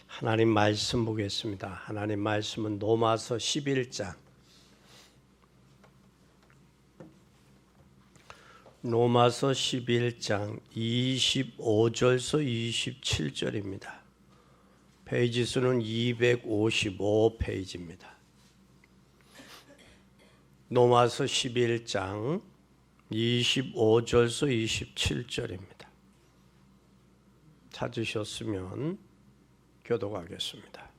하나님 말씀 보겠습니다. 하나님 말씀은 로마서 11장 로마서 11장 25절서 27절입니다. 페이지 수는 255페이지입니다. 로마서 11장 25절서 27절입니다. 찾으셨으면 교독하겠습니다.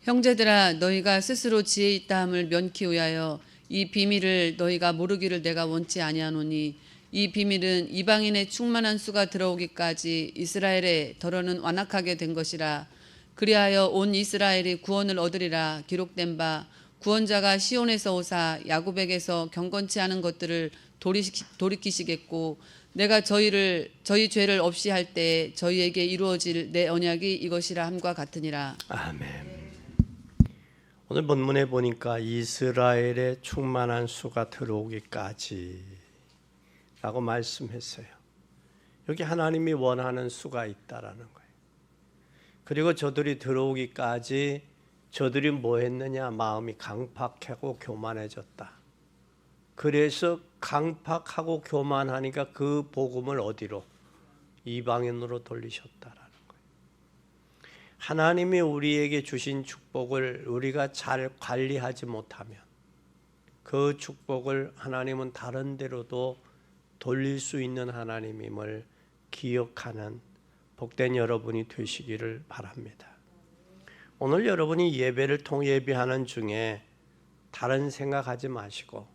형제들아, 너희가 스스로 지혜 있다함을 면키 위하여 이 비밀을 너희가 모르기를 내가 원치 아니하노니, 이 비밀은 이방인의 충만한 수가 들어오기까지 이스라엘에 더러는 완악하게 된 것이라. 그리하여 온 이스라엘이 구원을 얻으리라 기록된 바, 구원자가 시온에서 오사 야곱에게서 경건치 않은 것들을 돌이키시겠고, 내가 저희 죄를 없이 할 때 저희에게 이루어질 내 언약이 이것이라 함과 같으니라. 아멘. 오늘 본문에 보니까 이스라엘의 충만한 수가 들어오기까지 라고 말씀했어요. 여기 하나님이 원하는 수가 있다라는 거예요. 그리고 저들이 들어오기까지 저들이 뭐 했느냐? 마음이 강팍하고 교만해졌다. 그래서 강팍하고 교만하니까 그 복음을 어디로? 이방인으로 돌리셨다라는 거예요. 하나님이 우리에게 주신 축복을 우리가 잘 관리하지 못하면 그 축복을 하나님은 다른 데로도 돌릴 수 있는 하나님임을 기억하는 복된 여러분이 되시기를 바랍니다. 오늘 여러분이 예배를 통해 예배하는 중에 다른 생각하지 마시고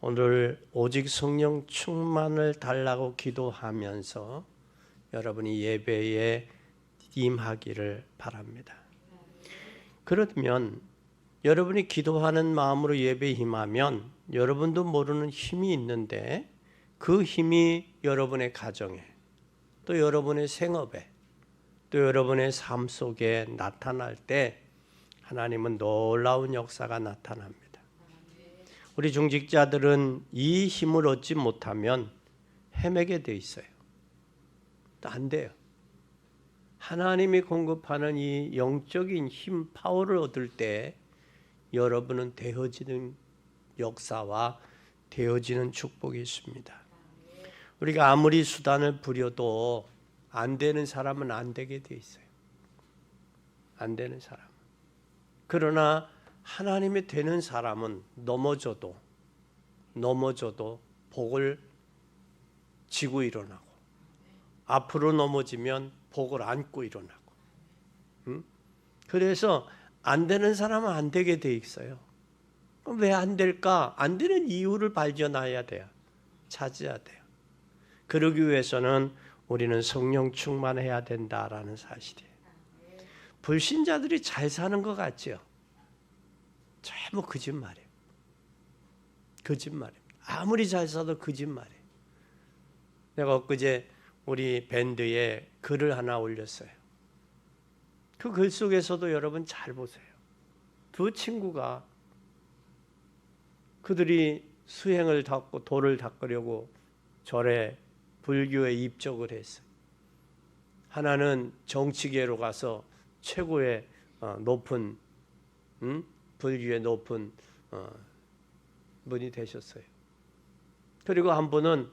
오늘 오직 성령 충만을 달라고 기도하면서 여러분이 예배에 임하기를 바랍니다. 그러면 여러분이 기도하는 마음으로 예배에 임하면 여러분도 모르는 힘이 있는데 그 힘이 여러분의 가정에 또 여러분의 생업에 또 여러분의 삶 속에 나타날 때 하나님은 놀라운 역사가 나타납니다. 우리 중직자들은 이 힘을 얻지 못하면 헤매게 돼 있어요. 또 안 돼요. 하나님이 공급하는 이 영적인 힘, 파워를 얻을 때 여러분은 되어지는 역사와 되어지는 축복이 있습니다. 우리가 아무리 수단을 부려도 안 되는 사람은 안 되게 돼 있어요. 안 되는 사람. 그러나 하나님이 되는 사람은 넘어져도 복을 지고 일어나고, 앞으로 넘어지면 복을 안고 일어나고. 그래서 안 되는 사람은 안 되게 돼 있어요. 왜 안 될까? 안 되는 이유를 발견해야 돼요. 찾아야 돼요. 그러기 위해서는 우리는 성령 충만해야 된다라는 사실이에요. 불신자들이 잘 사는 것 같죠? 전부 거짓말이에요. 거짓말이에요. 아무리 잘 살아도 거짓말이에요. 내가 엊그제 우리 밴드에 글을 하나 올렸어요. 그 글 속에서도 여러분 잘 보세요. 두 친구가 그들이 수행을 닦고 도를 닦으려고 절에 불교에 입적을 했어요. 하나는 정치계로 가서 최고의 높은 불교의 높은 분이 되셨어요. 그리고 한 분은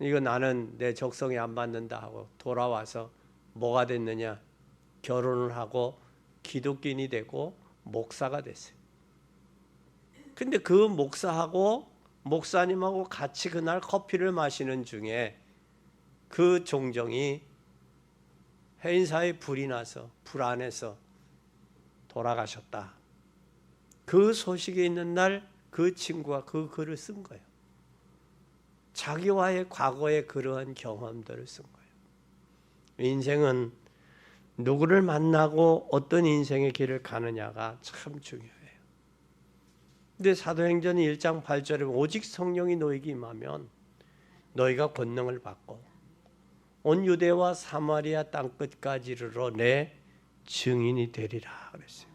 이거 나는 내 적성에 안 맞는다 하고 돌아와서 뭐가 됐느냐? 결혼을 하고 기독교인이 되고 목사가 됐어요. 근데 그 목사님하고 같이 그날 커피를 마시는 중에 그 종정이 해인사에 불이 나서 불 안에서 돌아가셨다. 그 소식이 있는 날 그 친구가 그 글을 쓴 거예요. 자기와의 과거의 그러한 경험들을 쓴 거예요. 인생은 누구를 만나고 어떤 인생의 길을 가느냐가 참 중요해요. 근데 사도행전 1장 8절에 오직 성령이 너에게 임하면 너희가 권능을 받고 온 유대와 사마리아 땅끝까지 이르러 내 증인이 되리라 그랬어요.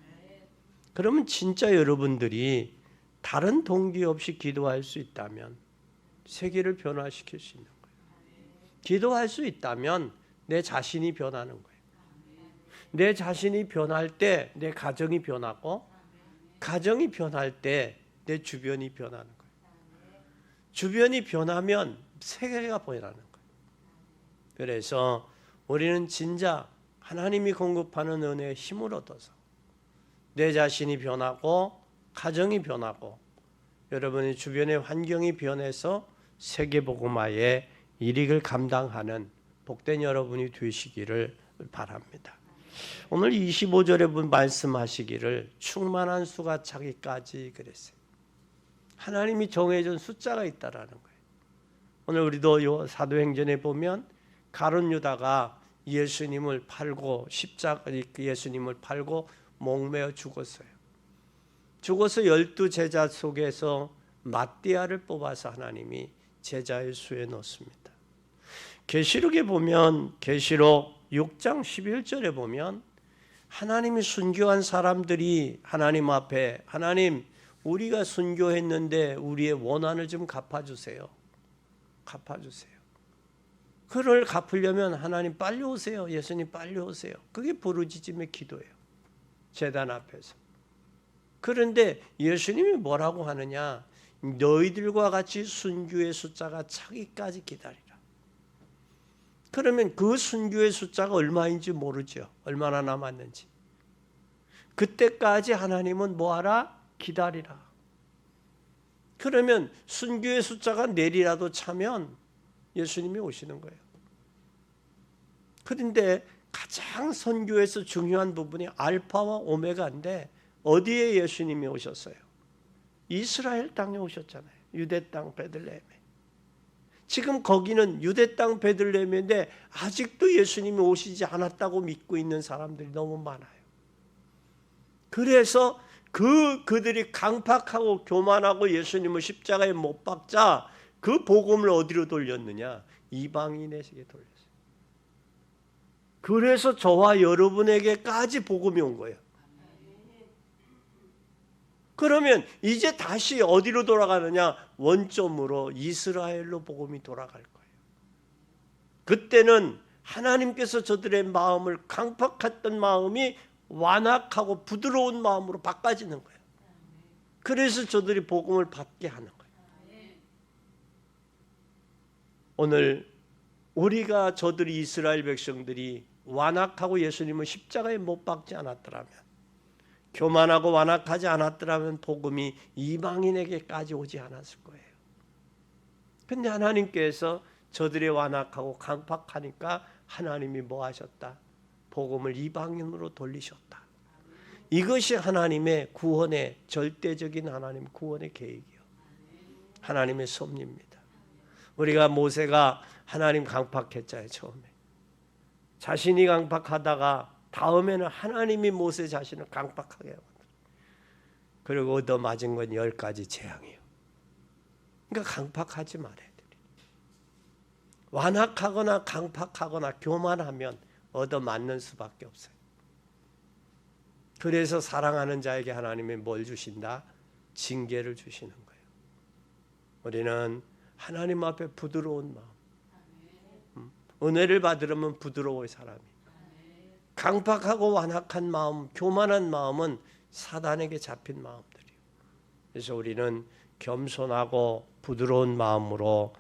그러면 진짜 여러분들이 다른 동기 없이 기도할 수 있다면 세계를 변화시킬 수 있는 거예요. 기도할 수 있다면 내 자신이 변하는 거예요. 내 자신이 변할 때 내 가정이 변하고, 가정이 변할 때 내 주변이 변하는 거예요. 주변이 변하면 세계가 변하는 거예요. 그래서 우리는 진짜 하나님이 공급하는 은혜의 힘을 얻어서 내 자신이 변하고 가정이 변하고 여러분의 주변의 환경이 변해서 세계복음화의 일익을 감당하는 복된 여러분이 되시기를 바랍니다. 오늘 25절에 말씀하시기를 충만한 수가 차기까지 그랬어요. 하나님이 정해준 숫자가 있다라는 거예요. 오늘 우리도 사도행전에 보면 가룟 유다가 예수님을 팔고 예수님을 팔고 목매어 죽었어요. 죽어서 12제자 속에서 마띠아를 뽑아서 하나님이 제자의 수에 넣습니다. 계시록에 보면 계시록 6장 11절에 보면 하나님이 순교한 사람들이 하나님 앞에 하나님 우리가 순교했는데 우리의 원한을 좀 갚아주세요. 갚아주세요. 그를 갚으려면 하나님 빨리 오세요. 예수님 빨리 오세요. 그게 부르짖음의 기도예요. 제단 앞에서. 그런데 예수님이 뭐라고 하느냐? 너희들과 같이 순교의 숫자가 차기까지 기다리라. 그러면 그 순교의 숫자가 얼마인지 모르죠. 얼마나 남았는지. 그때까지 하나님은 뭐하라? 기다리라. 그러면 순교의 숫자가 내리라도 차면 예수님이 오시는 거예요. 그런데 가장 선교에서 중요한 부분이 알파와 오메가인데 어디에 예수님이 오셨어요? 이스라엘 땅에 오셨잖아요. 유대 땅 베들레헴에. 지금 거기는 유대 땅 베들레헴인데 아직도 예수님이 오시지 않았다고 믿고 있는 사람들이 너무 많아요. 그래서 그들이 강팍하고 교만하고 예수님을 십자가에 못 박자 그 복음을 어디로 돌렸느냐? 이방인에게 돌렸어요. 그래서 저와 여러분에게까지 복음이 온 거예요. 그러면 이제 다시 어디로 돌아가느냐? 원점으로 이스라엘로 복음이 돌아갈 거예요. 그때는 하나님께서 저들의 마음을 강팍했던 마음이 완악하고 부드러운 마음으로 바꿔지는 거예요. 그래서 저들이 복음을 받게 하는 거예요. 오늘 우리가 저들이 이스라엘 백성들이 완악하고 예수님을 십자가에 못 박지 않았더라면, 교만하고 완악하지 않았더라면 복음이 이방인에게까지 오지 않았을 거예요. 근데 하나님께서 저들의 완악하고 강팍하니까 하나님이 뭐 하셨다? 복음을 이방인으로 돌리셨다. 이것이 하나님의 구원의 절대적인 하나님 구원의 계획이요. 하나님의 섭리입니다. 우리가 모세가 하나님 강팍했잖아요. 처음에. 자신이 강팍하다가 다음에는 하나님이 모세 자신을 강팍하게 하고 그리고 얻어맞은 건 10가지 재앙이에요. 그러니까 강팍하지 말아야 돼요. 완악하거나 강팍하거나 교만하면 얻어맞는 수밖에 없어요. 그래서 사랑하는 자에게 하나님이 뭘 주신다? 징계를 주시는 거예요. 우리는 하나님 앞에 부드러운 마음, 은혜를 받으려면 부드러워요. 사람이 강팍하고 완악한 마음, 교만한 마음은 사단에게 잡힌 마음들이에요. 그래서 우리는 겸손하고 부드러운 마음으로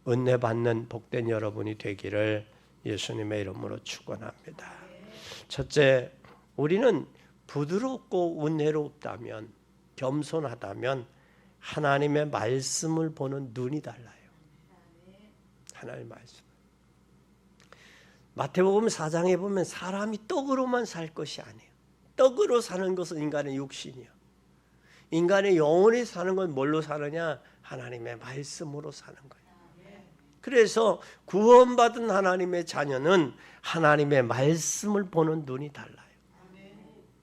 은혜 받는 복된 여러분이 되기를 예수님의 이름으로 축원합니다. 첫째, 우리는 부드럽고 은혜롭다면, 겸손하다면 하나님의 말씀을 보는 눈이 달라요. 하나님의 말씀. 마태복음 4장에 보면 사람이 떡으로만 살 것이 아니에요. 떡으로 사는 것은 인간의 육신이요. 인간의 영혼이 사는 건 뭘로 사느냐? 하나님의 말씀으로 사는 거예요. 그래서 구원받은 하나님의 자녀는 하나님의 말씀을 보는 눈이 달라요.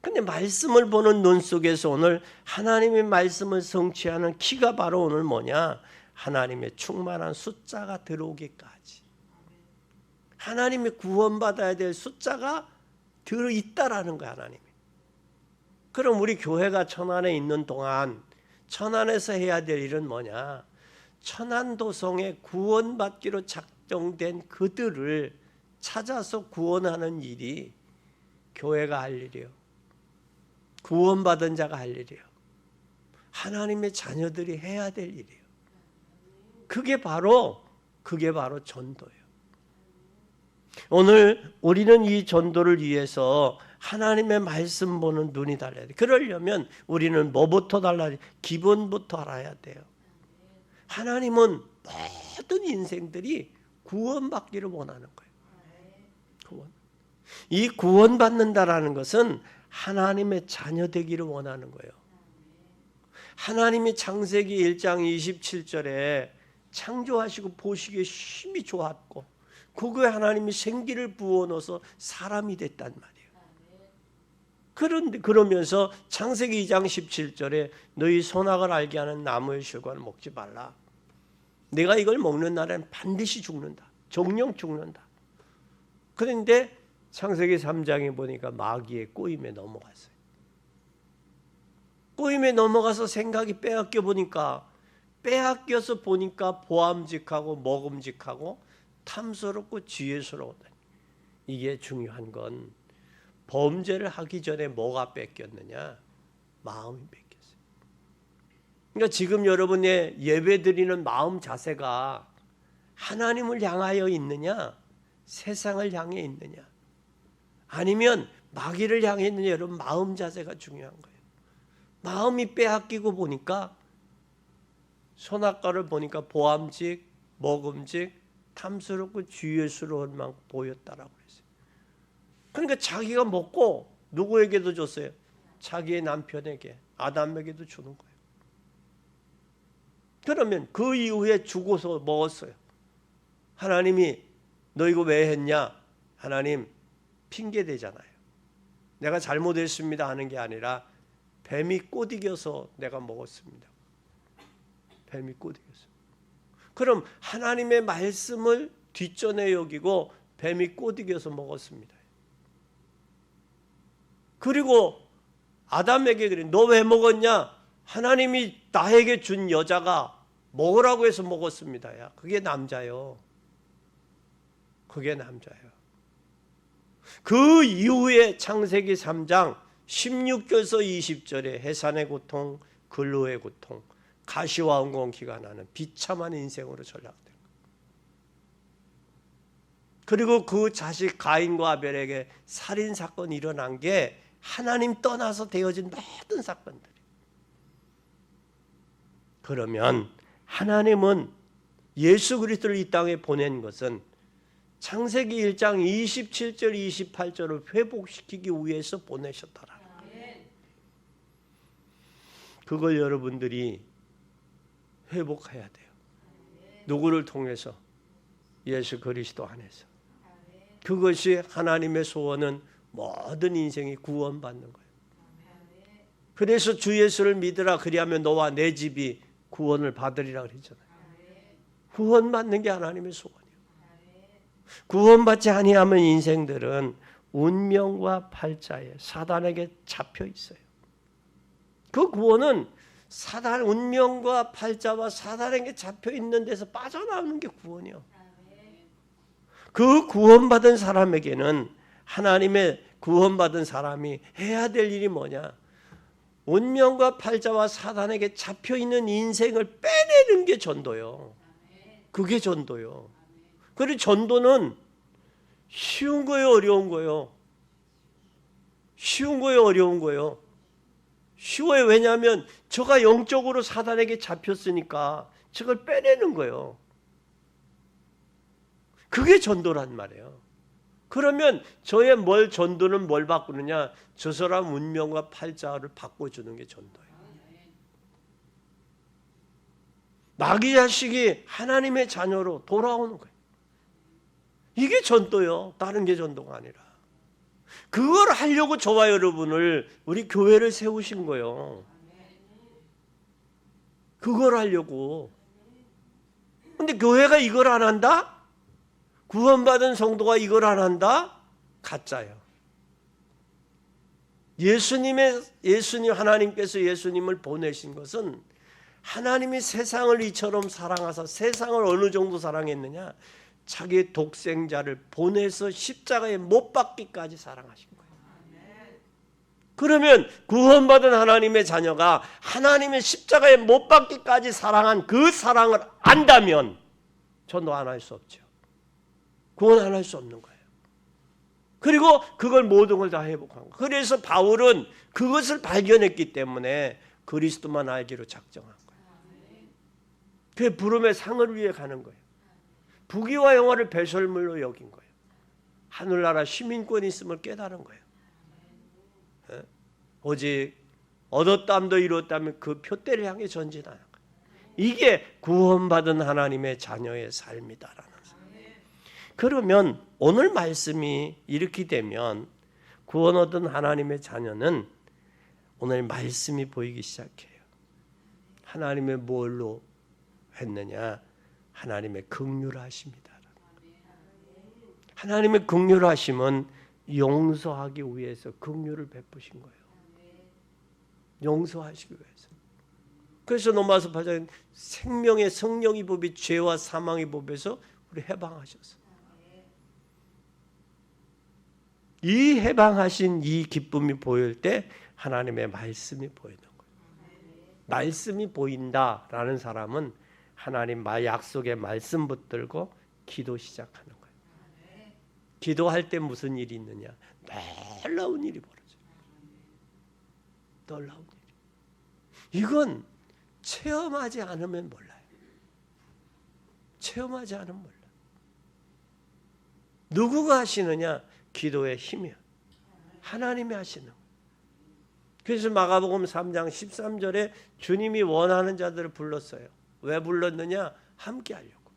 근데 말씀을 보는 눈 속에서 오늘 하나님의 말씀을 성취하는 키가 바로 오늘 뭐냐? 하나님의 충만한 숫자가 들어오기까지. 하나님이 구원받아야 될 숫자가 들어있다라는 거야, 하나님이. 그럼 우리 교회가 천안에 있는 동안 천안에서 해야 될 일은 뭐냐? 천안도성에 구원받기로 작정된 그들을 찾아서 구원하는 일이 교회가 할 일이요. 구원받은 자가 할 일이요. 하나님의 자녀들이 해야 될 일이에요. 그게 바로 전도예요. 오늘 우리는 이 전도를 위해서 하나님의 말씀 보는 눈이 달라야 돼요. 그러려면 우리는 뭐부터 달라야 돼요? 기본부터 알아야 돼요. 하나님은 모든 인생들이 구원받기를 원하는 거예요. 구원. 이 구원받는다라는 것은 하나님의 자녀 되기를 원하는 거예요. 하나님이 창세기 1장 27절에 창조하시고 보시기에 심히 좋았고 그거에 하나님이 생기를 부어넣어서 사람이 됐단 말이에요. 그러면서 창세기 2장 17절에 너희 손악을 알게 하는 나무의 실과는 먹지 말라. 내가 이걸 먹는 날에는 반드시 죽는다. 정령 죽는다. 그런데 창세기 3장에 보니까 마귀의 꼬임에 넘어갔어요. 꼬임에 넘어가서 생각이 빼앗겨서 보니까 보암직하고 먹음직하고 탐스럽고 지혜스러웠다. 이게 중요한 건 범죄를 하기 전에 뭐가 뺏겼느냐? 마음이 뺏겼어요. 그러니까 지금 여러분의 예배드리는 마음 자세가 하나님을 향하여 있느냐? 세상을 향해 있느냐? 아니면 마귀를 향해 있느냐? 여러분 마음 자세가 중요한 거예요. 마음이 빼앗기고 보니까 선악과를 보니까 보암직, 먹음직, 탐스럽고 지혜스러운 만 보였다라고 그랬어요. 그러니까 자기가 먹고 누구에게도 줬어요? 자기의 남편에게, 아담에게도 주는 거예요. 그러면 그 이후에 주고서 먹었어요. 하나님이 너 이거 왜 했냐? 하나님 핑계 대잖아요. 내가 잘못했습니다 하는 게 아니라 뱀이 꼬드겨서 내가 먹었습니다. 뱀이 꼬드겼어요. 그럼 하나님의 말씀을 뒷전에 여기고 뱀이 꼬드겨서 먹었습니다. 그리고 아담에게 그래. 너 왜 먹었냐? 하나님이 나에게 준 여자가 먹으라고 해서 먹었습니다. 야, 그게 남자요. 그게 남자예요. 그 이후에 창세기 3장 16절에서 20절에 해산의 고통, 근로의 고통, 가시와 엉겅퀴가 나는 비참한 인생으로 전락된 거예요. 그리고 그 자식 가인과 아벨에게 살인 사건이 일어난 게 하나님 떠나서 되어진 모든 사건들이에요. 그러면 하나님은 예수 그리스도를 이 땅에 보낸 것은 창세기 1장 27절 28절을 회복시키기 위해서 보내셨더라. 그걸 여러분들이 회복해야 돼요. 누구를 통해서? 예수 그리스도 안에서. 그것이 하나님의 소원은 모든 인생이 구원받는 거예요. 그래서 주 예수를 믿으라 그리하면 너와 내 집이 구원을 받으리라 그랬잖아요. 구원받는 게 하나님의 소원이에요. 구원받지 아니하면 인생들은 운명과 팔자에 사단에게 잡혀 있어요. 그 구원은 사단 운명과 팔자와 사단에게 잡혀 있는 데서 빠져나오는 게 구원이요. 그 구원받은 사람에게는 하나님의 구원받은 사람이 해야 될 일이 뭐냐? 운명과 팔자와 사단에게 잡혀 있는 인생을 빼내는 게 전도요. 그게 전도요. 그리고 전도는 쉬운 거예요, 어려운 거예요? 쉬운 거예요, 어려운 거예요? 쉬워요. 왜냐하면 저가 영적으로 사단에게 잡혔으니까 저걸 빼내는 거예요. 그게 전도란 말이에요. 그러면 저의 전도는 뭘 바꾸느냐? 저 사람 운명과 팔자를 바꿔주는 게 전도예요. 마귀 자식이 하나님의 자녀로 돌아오는 거예요. 이게 전도요. 다른 게 전도가 아니라. 그걸 하려고 저와 여러분을 우리 교회를 세우신 거예요. 그걸 하려고. 근데 교회가 이걸 안 한다? 구원받은 성도가 이걸 안 한다? 가짜예요. 하나님께서 예수님을 보내신 것은 하나님이 세상을 이처럼 사랑하사 세상을 어느 정도 사랑했느냐? 자기의 독생자를 보내서 십자가에 못 박기까지 사랑하신 거예요. 그러면 구원받은 하나님의 자녀가 하나님의 십자가에 못 박기까지 사랑한 그 사랑을 안다면 전도 안 할 수 없죠. 구원 안 할 수 없는 거예요. 그리고 그걸 모든 걸 다 회복한 거예요. 그래서 바울은 그것을 발견했기 때문에 그리스도만 알기로 작정한 거예요. 그 부름의 상을 위해 가는 거예요. 부귀와 영화를 배설물로 여긴 거예요. 하늘나라 시민권이 있음을 깨달은 거예요. 오직 얻었담도 이뤘다면 그 표대를 향해 전진하는 거예요. 이게 구원받은 하나님의 자녀의 삶이다라는 거예요. 그러면 오늘 말씀이 이렇게 되면 구원 얻은 하나님의 자녀는 오늘 말씀이 보이기 시작해요. 하나님의 뭘로 했느냐? 하나님의 긍휼하심이다. 하나님의 긍휼하심은 용서하기 위해서 긍휼을 베푸신 거예요. 용서하시기 위해서. 그래서 로마서 8장 생명의 성령의 법이 죄와 사망의 법에서 우리 해방하셨어요. 이 해방하신 이 기쁨이 보일 때 하나님의 말씀이 보이는 거예요. 말씀이 보인다라는 사람은 하나님 약속의 말씀 붙들고 기도 시작하는 거예요. 기도할 때 무슨 일이 있느냐? 놀라운 일이 벌어져요. 놀라운 일. 이건 체험하지 않으면 몰라요. 체험하지 않으면 몰라. 누구가 하시느냐? 기도의 힘이야. 하나님이 하시는 거예요. 그래서 마가복음 3장 13절에 주님이 원하는 자들을 불렀어요. 왜 불렀느냐? 함께 하려고.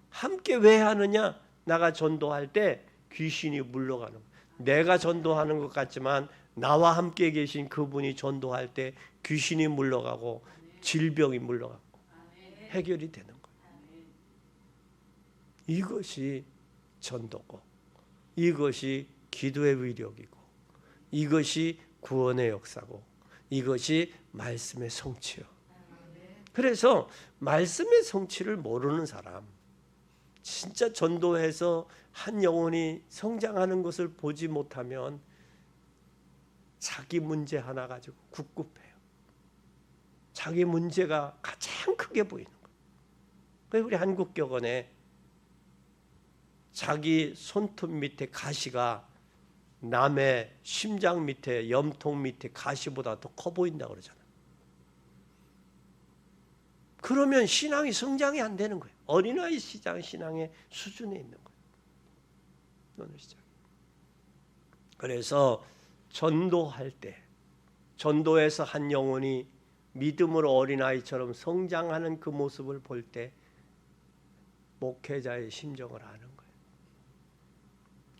함께 왜 하느냐? 나가 전도할 때 귀신이 물러가는 거예요. 내가 전도하는 것 같지만 나와 함께 계신 그분이 전도할 때 귀신이 물러가고 질병이 물러가고 해결이 되는 거예요. 이것이 전도고, 이것이 기도의 위력이고, 이것이 구원의 역사고, 이것이 말씀의 성취요. 그래서 말씀의 성취를 모르는 사람, 진짜 전도해서 한 영혼이 성장하는 것을 보지 못하면 자기 문제 하나 가지고 국급해요. 자기 문제가 가장 크게 보이는 거예요. 그래서 우리 한국교건에 자기 손톱 밑에 가시가 남의 심장 밑에 염통 밑에 가시보다 더 커 보인다고 그러잖아요. 그러면 신앙이 성장이 안 되는 거예요. 어린아이 신앙의 수준에 있는 거예요. 그래서 전도할 때, 전도에서 한 영혼이 믿음으로 어린아이처럼 성장하는 그 모습을 볼 때 목회자의 심정을 아는 거예요.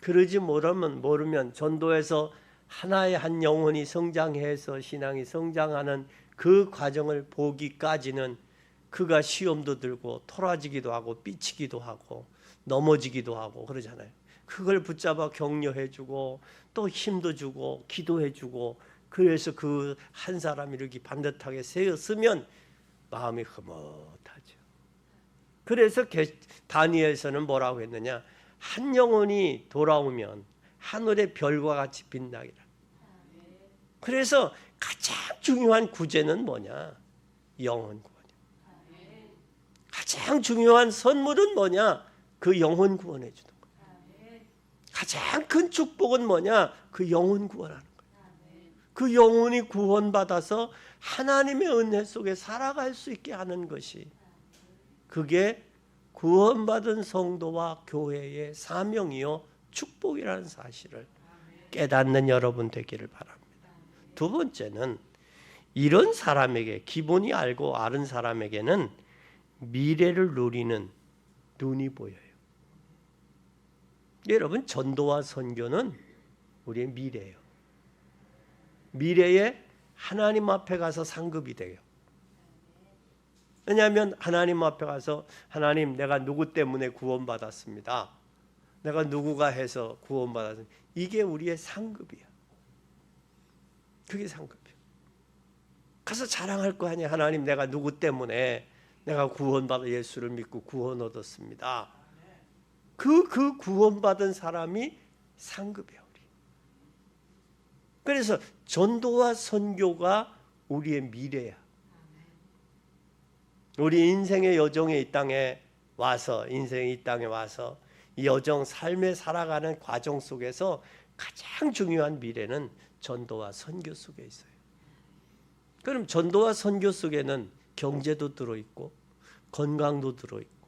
그러지 모르면 전도에서 하나의 한 영혼이 성장해서 신앙이 성장하는 그 과정을 보기까지는 그가 시험도 들고 토라지기도 하고 삐치기도 하고 넘어지기도 하고 그러잖아요. 그걸 붙잡아 격려해주고 또 힘도 주고 기도해주고 그래서 그 한 사람이 이렇게 반듯하게 세웠으면 마음이 흐뭇하죠. 그래서 다니엘서는 뭐라고 했느냐? 한 영혼이 돌아오면 하늘의 별과 같이 빛나기라. 그래서 가장 중요한 구제는 뭐냐? 영혼 구원이야. 가장 중요한 선물은 뭐냐? 그 영혼 구원해 주는 거야. 가장 큰 축복은 뭐냐? 그 영혼 구원하는 거야. 그 영혼이 구원받아서 하나님의 은혜 속에 살아갈 수 있게 하는 것이, 그게 구원받은 성도와 교회의 사명이요 축복이라는 사실을 깨닫는 여러분 되기를 바랍니다. 두 번째는 이런 사람에게, 기본이 알고 아는 사람에게는 미래를 누리는 눈이 보여요. 여러분, 전도와 선교는 우리의 미래예요. 미래에 하나님 앞에 가서 상급이 돼요. 왜냐하면 하나님 앞에 가서 하나님, 내가 누구 때문에 구원받았습니다. 내가 누구가 해서 구원받았습니다. 이게 우리의 상급이야. 그게 상급이야. 가서 자랑할 거 아니야. 하나님, 내가 누구 때문에 내가 구원받아 예수를 믿고 구원 얻었습니다. 그 구원받은 사람이 상급이야. 우리. 그래서 전도와 선교가 우리의 미래야. 우리 인생의 여정에 이 땅에 와서 이 여정 삶에 살아가는 과정 속에서 가장 중요한 미래는 전도와 선교 속에 있어요. 그럼 전도와 선교 속에는 경제도 들어있고 건강도 들어있고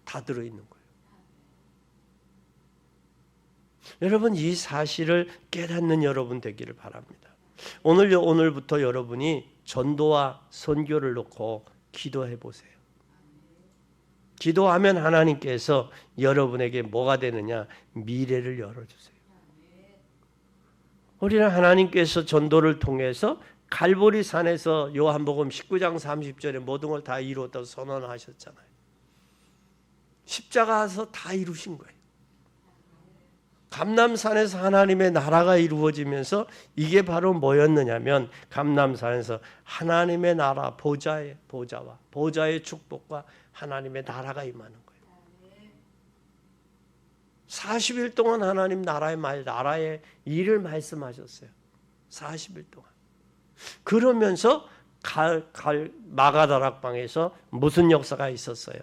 다 들어있는 거예요. 여러분, 이 사실을 깨닫는 여러분 되기를 바랍니다. 오늘부터 여러분이 전도와 선교를 놓고 기도해 보세요. 기도하면 하나님께서 여러분에게 뭐가 되느냐? 미래를 열어주세요. 우리는 하나님께서 전도를 통해서 갈보리 산에서 요한복음 19장 30절에 모든 걸 다 이루었다고 선언하셨잖아요. 십자가에서 다 이루신 거예요. 감람산에서 하나님의 나라가 이루어지면서 이게 바로 뭐였느냐면 감람산에서 하나님의 나라 보좌의 축복과 하나님의 나라가 임하는 거예요. 40일 동안 하나님 나라의 일을 말씀하셨어요. 40일 동안. 그러면서 마가다락방에서 무슨 역사가 있었어요?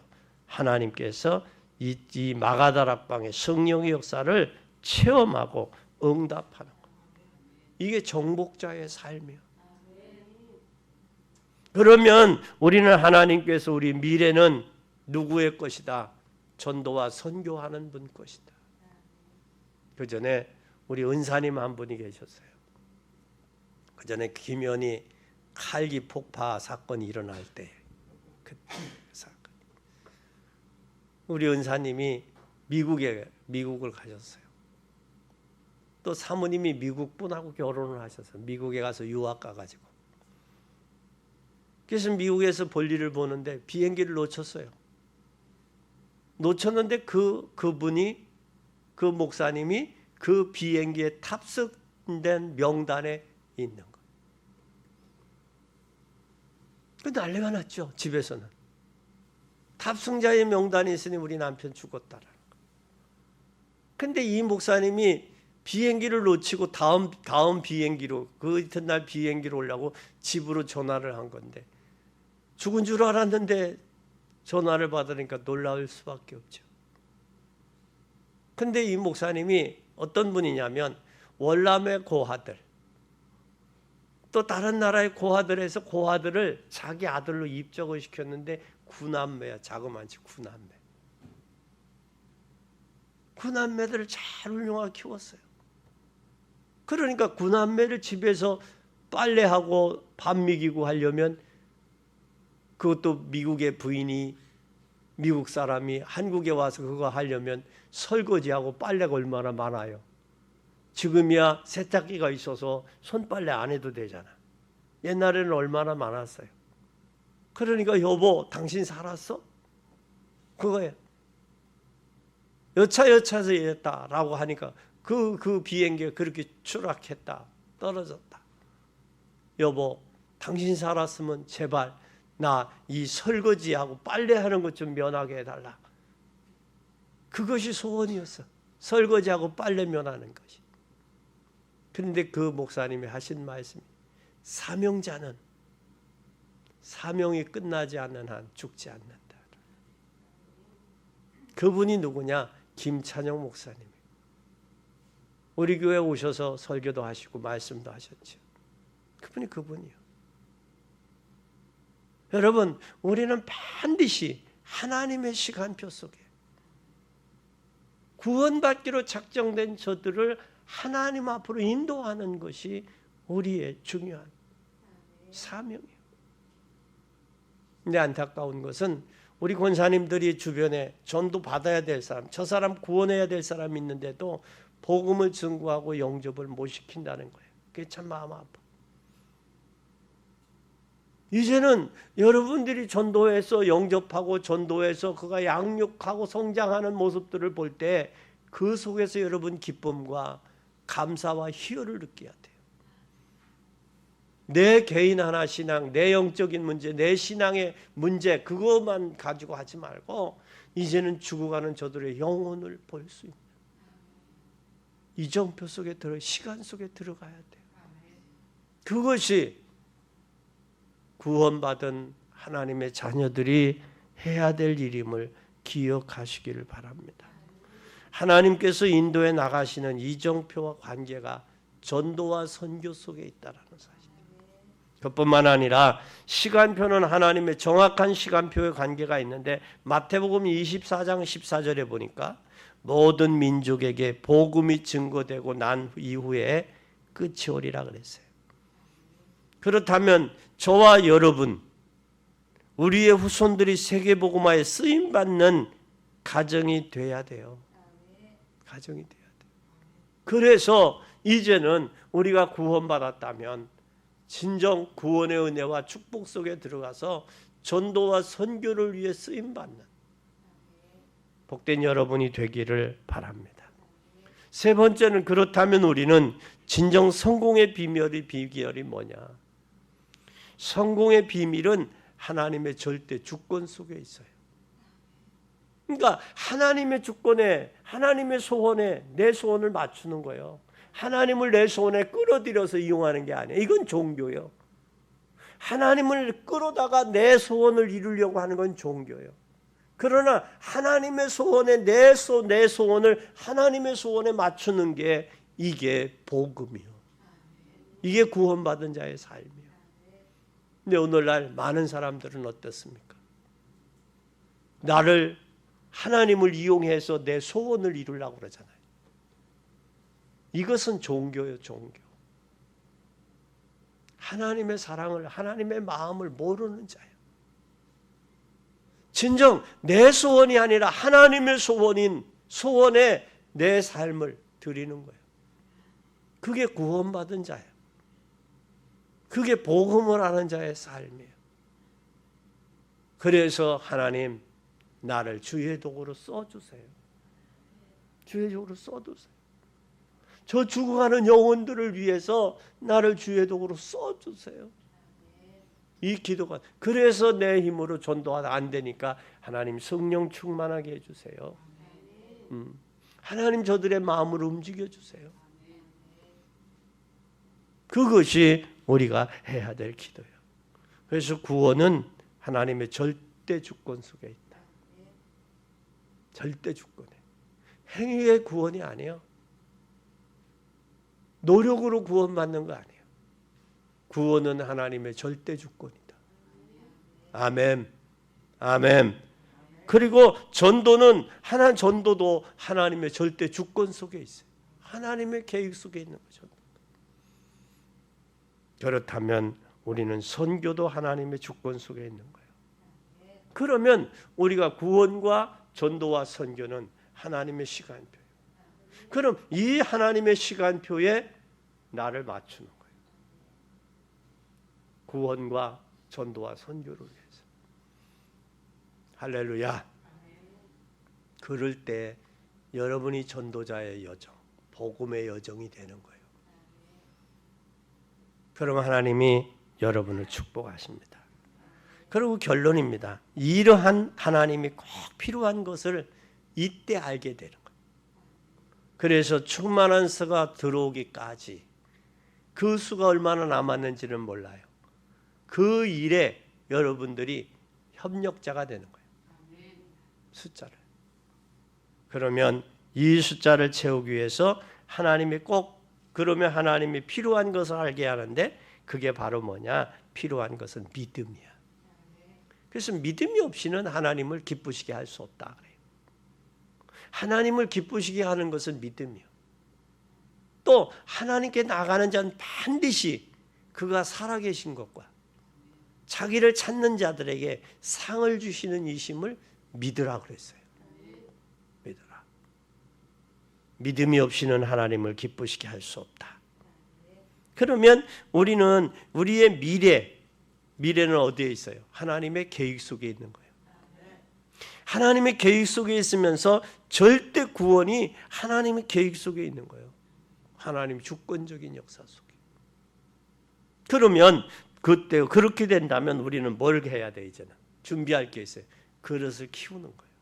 하나님께서 이 마가다락방의 성령의 역사를 체험하고 응답하는 거예요. 이게 정복자의 삶이에요. 그러면 우리는 하나님께서 우리 미래는 누구의 것이다? 전도와 선교하는 분 것이다. 그 전에 우리 은사님 한 분이 계셨어요. 그 전에 김현희 칼기 폭파 사건이 일어날 때 그 사건. 우리 은사님이 미국을 가셨어요. 또 사모님이 미국 분하고 결혼을 하셨어요. 미국에 가서 유학 가가지고. 그래서 미국에서 볼일을 보는데 비행기를 놓쳤어요. 놓쳤는데 그 목사님이 그 비행기에 탑승된 명단에 있는 거예요. 그 난리가 났죠. 집에서는. 탑승자의 명단이 있으니 우리 남편 죽었다라는 거예요. 근데 이 목사님이 비행기를 놓치고 다음 비행기로 그 이튿날 비행기로 오려고 집으로 전화를 한 건데 죽은 줄 알았는데 전화를 받으니까 놀라울 수밖에 없죠. 근데 이 목사님이 어떤 분이냐면 월남의 고아들 또 다른 나라의 고아들에서 고아들을 자기 아들로 입적을 시켰는데 9남매야. 자그마치 9남매. 9남매들을 잘 훌륭하게 키웠어요. 그러니까 9남매를 집에서 빨래하고 밥 먹이고 하려면 그것도 미국의 부인이 미국 사람이 한국에 와서 그거 하려면 설거지하고 빨래가 얼마나 많아요. 지금이야 세탁기가 있어서 손빨래 안 해도 되잖아. 옛날에는 얼마나 많았어요. 그러니까 여보 당신 살았어? 그거예요. 여차여차해서 이랬다라고 하니까 그 비행기가 그렇게 추락했다. 떨어졌다. 여보 당신 살았으면 제발 나 이 설거지하고 빨래하는 것 좀 면하게 해달라. 그것이 소원이었어. 설거지하고 빨래 면하는 것이. 그런데 그 목사님이 하신 말씀이 사명자는 사명이 끝나지 않는 한 죽지 않는다. 그분이 누구냐? 김찬영 목사님. 우리 교회 오셔서 설교도 하시고 말씀도 하셨죠. 그분이요. 여러분, 우리는 반드시 하나님의 시간표 속에 구원받기로 작정된 저들을 하나님 앞으로 인도하는 것이 우리의 중요한 사명이에요. 근데 안타까운 것은 우리 권사님들이 주변에 전도 받아야 될 사람, 저 사람 구원해야 될 사람이 있는데도 복음을 증거하고 영접을 못 시킨다는 거예요. 그게 참 마음 아파. 이제는 여러분들이 전도해서 영접하고 전도해서 그가 양육하고 성장하는 모습들을 볼 때 그 속에서 여러분 기쁨과 감사와 희열을 느껴야 돼요. 내 개인 하나 신앙, 내 영적인 문제, 내 신앙의 문제 그것만 가지고 하지 말고 이제는 죽어가는 저들의 영혼을 볼 수 있는 이정표 속에 시간 속에 들어가야 돼요. 그것이 구원받은 하나님의 자녀들이 해야 될 일임을 기억하시기를 바랍니다. 하나님께서 인도에 나가시는 이정표와 관계가 전도와 선교 속에 있다라는 사실. 그뿐만 아니라 시간표는 하나님의 정확한 시간표의 관계가 있는데 마태복음 24장 14절에 보니까 모든 민족에게 복음이 증거되고 난 이후에 끝이 오리라 그랬어요. 그렇다면 저와 여러분, 우리의 후손들이 세계복음화에 쓰임받는 가정이 돼야 돼요. 가정이 돼야 돼요. 그래서 이제는 우리가 구원받았다면 진정 구원의 은혜와 축복 속에 들어가서 전도와 선교를 위해 쓰임받는 복된 여러분이 되기를 바랍니다. 세 번째는 그렇다면 우리는 진정 성공의 비결이 뭐냐? 성공의 비밀은 하나님의 절대 주권 속에 있어요. 그러니까 하나님의 주권에, 하나님의 소원에 내 소원을 맞추는 거예요. 하나님을 내 소원에 끌어들여서 이용하는 게 아니에요. 이건 종교예요. 하나님을 끌어다가 내 소원을 이루려고 하는 건 종교예요. 그러나 하나님의 소원에 내 소원을 하나님의 소원에 맞추는 게 이게 복음이요. 이게 구원받은 자의 삶이요. 근데 오늘날 많은 사람들은 어떻습니까? 나를 하나님을 이용해서 내 소원을 이루려고 그러잖아요. 이것은 종교예요, 종교. 하나님의 사랑을, 하나님의 마음을 모르는 자예요. 진정 내 소원이 아니라 하나님의 소원인 소원에 내 삶을 드리는 거예요. 그게 구원받은 자예요. 그게 복음을 아는 자의 삶이에요. 그래서 하나님, 나를 주의 도구로 써주세요. 주의 도구로 써주세요. 저 죽어가는 영혼들을 위해서 나를 주의 도구로 써주세요. 이 기도가, 그래서 내 힘으로 전도가 안 되니까 하나님 성령 충만하게 해주세요. 하나님 저들의 마음을 움직여 주세요. 그것이 우리가 해야 될 기도예요. 그래서 구원은 하나님의 절대 주권 속에 있다. 절대 주권에. 행위의 구원이 아니에요. 노력으로 구원받는 거 아니에요. 구원은 하나님의 절대 주권이다. 아멘. 아멘. 그리고 전도도 하나님의 절대 주권 속에 있어요. 하나님의 계획 속에 있는 거죠. 그렇다면 우리는 선교도 하나님의 주권 속에 있는 거예요. 그러면 우리가 구원과 전도와 선교는 하나님의 시간표예요. 그럼 이 하나님의 시간표에 나를 맞추는 거예요. 구원과 전도와 선교를 위해서. 할렐루야. 그럴 때 여러분이 전도자의 여정, 복음의 여정이 되는 거예요. 그럼 하나님이 여러분을 축복하십니다. 그리고 결론입니다. 이러한 하나님이 꼭 필요한 것을 이때 알게 되는 거예요. 그래서 충만한 수가 들어오기까지 그 수가 얼마나 남았는지는 몰라요. 그 일에 여러분들이 협력자가 되는 거예요. 숫자를. 그러면 이 숫자를 채우기 위해서 하나님이 꼭, 그러면 하나님이 필요한 것을 알게 하는데 그게 바로 뭐냐? 필요한 것은 믿음이야. 그래서 믿음이 없이는 하나님을 기쁘시게 할 수 없다 그래요. 하나님을 기쁘시게 하는 것은 믿음이요. 또 하나님께 나가는 자는 반드시 그가 살아계신 것과 자기를 찾는 자들에게 상을 주시는 이심을 믿으라 그랬어요. 믿으라. 믿음이 없이는 하나님을 기쁘시게 할 수 없다. 그러면 우리는 우리의 미래는 어디에 있어요? 하나님의 계획 속에 있는 거예요. 하나님의 계획 속에 있으면서 절대 구원이 하나님의 계획 속에 있는 거예요. 하나님 주권적인 역사 속에. 그러면 그때 그렇게 된다면 우리는 뭘 해야 돼? 이제는 준비할 게 있어요. 그릇을 키우는 거예요.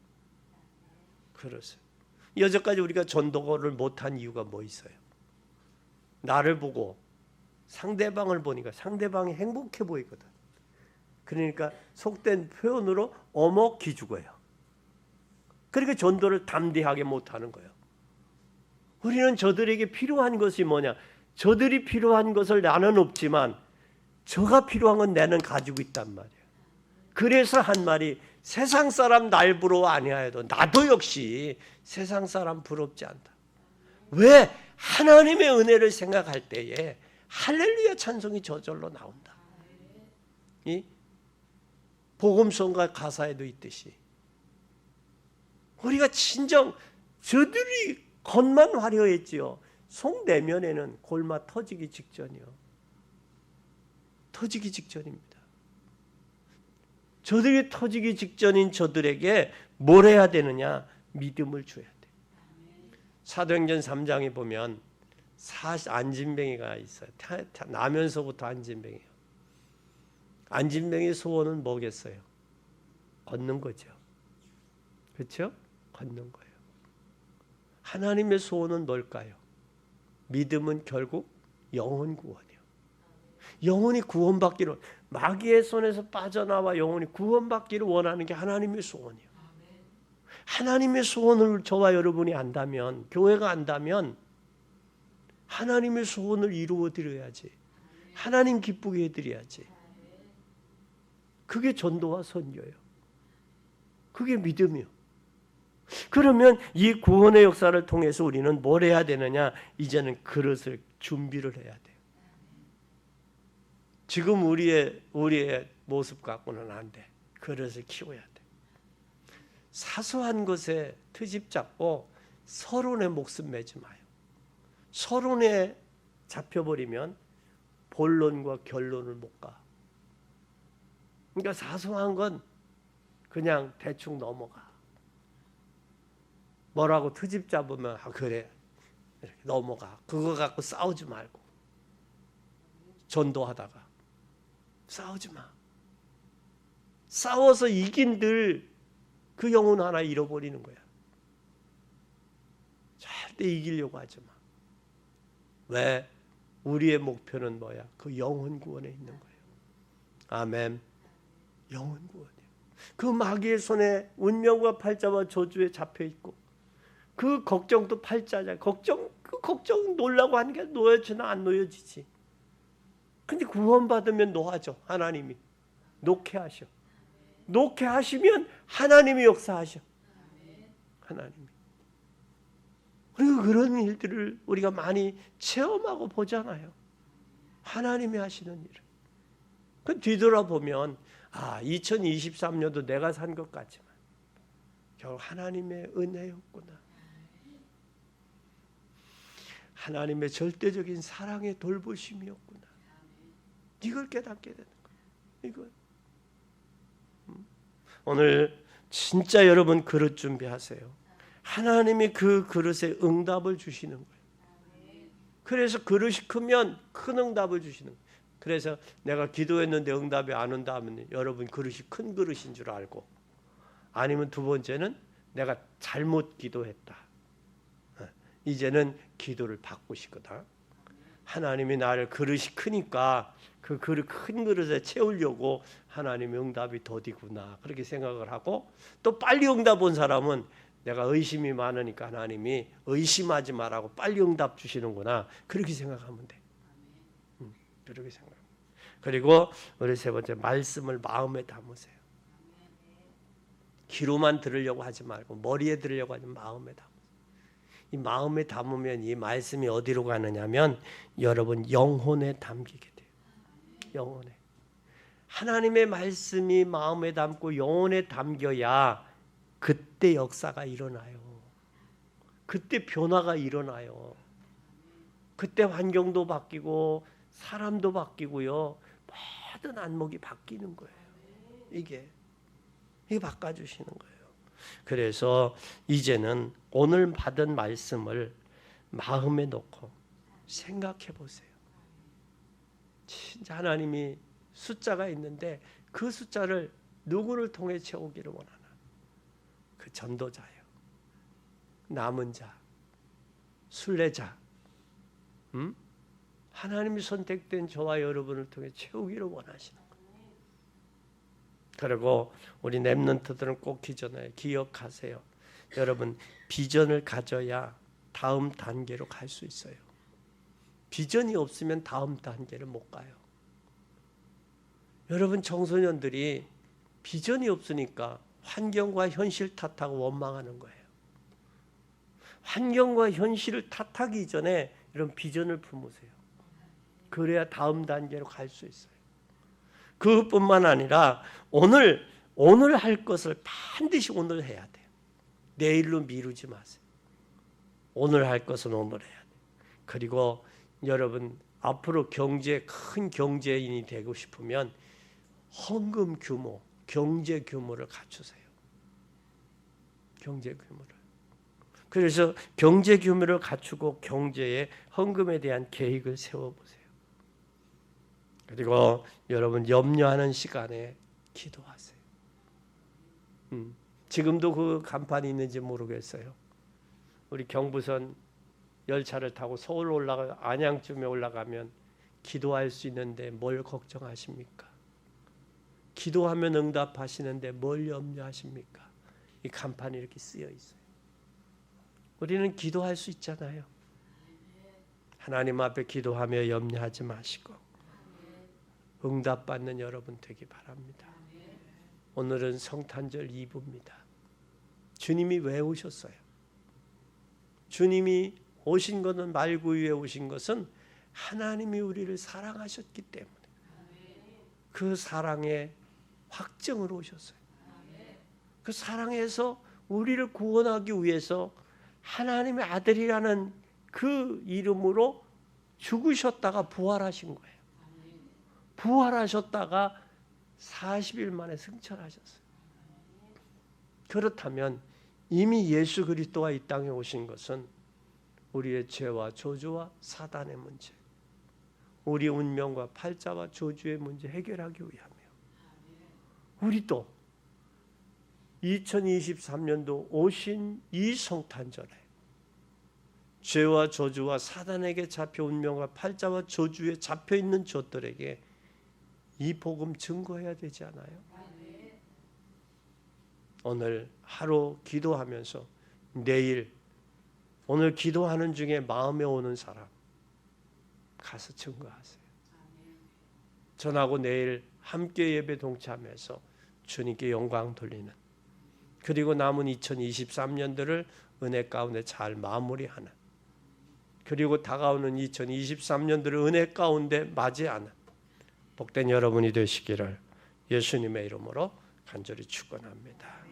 그릇을. 여태까지 우리가 전도를 못한 이유가 뭐 있어요? 나를 보고 상대방을 보니까 상대방이 행복해 보이거든. 그러니까 속된 표현으로 어먹기 죽어요. 그러니까 전도를 담대하게 못하는 거예요. 우리는 저들에게 필요한 것이 뭐냐? 저들이 필요한 것을 나는 없지만 저가 필요한 건 나는 가지고 있단 말이에요. 그래서 한 말이 세상 사람 날 부러워 아니하여도 나도 역시 세상 사람 부럽지 않다. 왜? 하나님의 은혜를 생각할 때에 할렐루야 찬송이 저절로 나온다. 이 복음성가 가사에도 있듯이 우리가 진정 저들이 겉만 화려했지요. 속 내면에는 골마 터지기 직전이요. 터지기 직전입니다. 저들이 터지기 직전인 저들에게 뭘 해야 되느냐? 믿음을 줘야 돼. 사도행전 3장에 보면 안진뱅이가 있어요. 나면서부터 안진뱅이요. 안진뱅이 소원은 뭐겠어요? 걷는 거죠. 그렇죠? 걷는 거예요. 하나님의 소원은 뭘까요? 믿음은 결국 영혼 구원이요. 영혼이 구원받기를, 마귀의 손에서 빠져나와 영혼이 구원받기를 원하는 게 하나님의 소원이요. 하나님의 소원을 저와 여러분이 안다면, 교회가 안다면 하나님의 소원을 이루어 드려야지. 하나님 기쁘게 해드려야지. 그게 전도와 선교예요. 그게 믿음이요. 그러면 이 구원의 역사를 통해서 우리는 뭘 해야 되느냐? 이제는 그릇을 준비를 해야 돼요. 지금 우리의 모습 갖고는 안 돼. 그릇을 키워야 돼. 사소한 것에 트집 잡고 서론에 목숨 매지 마요. 서론에 잡혀버리면 본론과 결론을 못 가. 그러니까 사소한 건 그냥 대충 넘어가. 뭐라고 트집 잡으면 그래 이렇게 넘어가. 그거 갖고 싸우지 말고. 전도하다가 싸우지 마. 싸워서 이긴들 그 영혼 하나 잃어버리는 거야. 절대 이기려고 하지 마. 왜? 우리의 목표는 뭐야? 그 영혼 구원에 있는 거예요. 아멘. 영혼 구원이에요. 그 마귀의 손에 운명과 팔자와 저주에 잡혀 있고 그 걱정도 팔자잖아. 그 걱정 놓으려고 하는 게 놓여지나 안 놓여지지. 근데 구원받으면 놓아줘. 하나님이 놓게 하셔. 놓게 하시면 하나님이 역사하셔. 하나님이. 그리고 그런 일들을 우리가 많이 체험하고 보잖아요. 하나님이 하시는 일을. 그 뒤돌아보면 2023년도 내가 산 것 같지만 결국 하나님의 은혜였구나. 하나님의 절대적인 사랑의 돌보심이었구나. 이걸 깨닫게 되는 거예요. 이걸. 오늘 진짜 여러분 그릇 준비하세요. 하나님이 그 그릇에 응답을 주시는 거예요. 그래서 그릇이 크면 큰 응답을 주시는 거예요. 그래서 내가 기도했는데 응답이 안 온다 하면 여러분 그릇이 큰 그릇인 줄 알고, 아니면 두 번째는 내가 잘못 기도했다. 이제는 기도를 바꾸시거든. 하나님이 나를 그릇이 크니까 그 그릇 큰 그릇에 채우려고 하나님의 응답이 더디구나 그렇게 생각을 하고, 또 빨리 응답 온 사람은 내가 의심이 많으니까 하나님이 의심하지 말라고 빨리 응답 주시는구나 그렇게 생각하면 돼. 그렇게 생각. 그리고 우리 세 번째, 말씀을 마음에 담으세요. 귀로만 들으려고 하지 말고 머리에 들으려고 하지 마음에 담으세요. 이 마음에 담으면 이 말씀이 어디로 가느냐면 여러분 영혼에 담기게 돼요. 영혼에. 하나님의 말씀이 마음에 담고 영혼에 담겨야 그때 역사가 일어나요. 그때 변화가 일어나요. 그때 환경도 바뀌고 사람도 바뀌고요. 모든 안목이 바뀌는 거예요. 이게 바꿔주시는 거예요. 그래서 이제는 오늘 받은 말씀을 마음에 놓고 생각해 보세요. 진짜 하나님이 숫자가 있는데 그 숫자를 누구를 통해 채우기를 원하나? 그 전도자예요. 남은 자, 순례자, 하나님이 선택된 저와 여러분을 통해 채우기를 원하시는 거예요. 그리고 우리 렘넌트들은 꼭 기억하세요. 여러분, 비전을 가져야 다음 단계로 갈 수 있어요. 비전이 없으면 다음 단계를 못 가요. 여러분, 청소년들이 비전이 없으니까 환경과 현실 탓하고 원망하는 거예요. 환경과 현실을 탓하기 전에 이런 비전을 품으세요. 그래야 다음 단계로 갈 수 있어요. 그것뿐만 아니라 오늘 할 것을 반드시 오늘 해야 돼요. 내일로 미루지 마세요. 오늘 할 것은 오늘 해야 돼요. 그리고 여러분, 앞으로 큰 경제인이 되고 싶으면 헌금 규모, 경제 규모를 갖추세요. 경제 규모를. 그래서 경제 규모를 갖추고 경제에 헌금에 대한 계획을 세워보세요. 그리고 여러분, 염려하는 시간에 기도하세요. 지금도 그 간판이 있는지 모르겠어요. 우리 경부선 열차를 타고 서울 안양쯤에 올라가면 기도할 수 있는데 뭘 걱정하십니까? 기도하면 응답하시는데 뭘 염려하십니까? 이 간판이 이렇게 쓰여 있어요. 우리는 기도할 수 있잖아요. 하나님 앞에 기도하며 염려하지 마시고 응답받는 여러분 되기 바랍니다. 오늘은 성탄절 2부입니다. 주님이 왜 오셨어요? 주님이 오신 것은 말구 위에 오신 것은 하나님이 우리를 사랑하셨기 때문에 그 사랑의 확증으로 오셨어요. 그 사랑에서 우리를 구원하기 위해서 하나님의 아들이라는 그 이름으로 죽으셨다가 부활하신 거예요. 부활하셨다가 40일 만에 승천하셨어요. 그렇다면 이미 예수 그리스도가 이 땅에 오신 것은 우리의 죄와 저주와 사단의 문제, 우리 운명과 팔자와 저주의 문제 해결하기 위함이요. 우리도 2023년도 오신 이 성탄절에 죄와 저주와 사단에게 잡혀 운명과 팔자와 저주에 잡혀 있는 저들에게 이 복음 증거해야 되지 않아요? 오늘 하루 기도하면서 내일 오늘 기도하는 중에 마음에 오는 사람 가서 증거하세요. 전하고 내일 함께 예배 동참해서 주님께 영광 돌리는, 그리고 남은 2023년들을 은혜 가운데 잘 마무리하는, 그리고 다가오는 2023년들을 은혜 가운데 맞이하는 복된 여러분이 되시기를 예수님의 이름으로 간절히 축원합니다.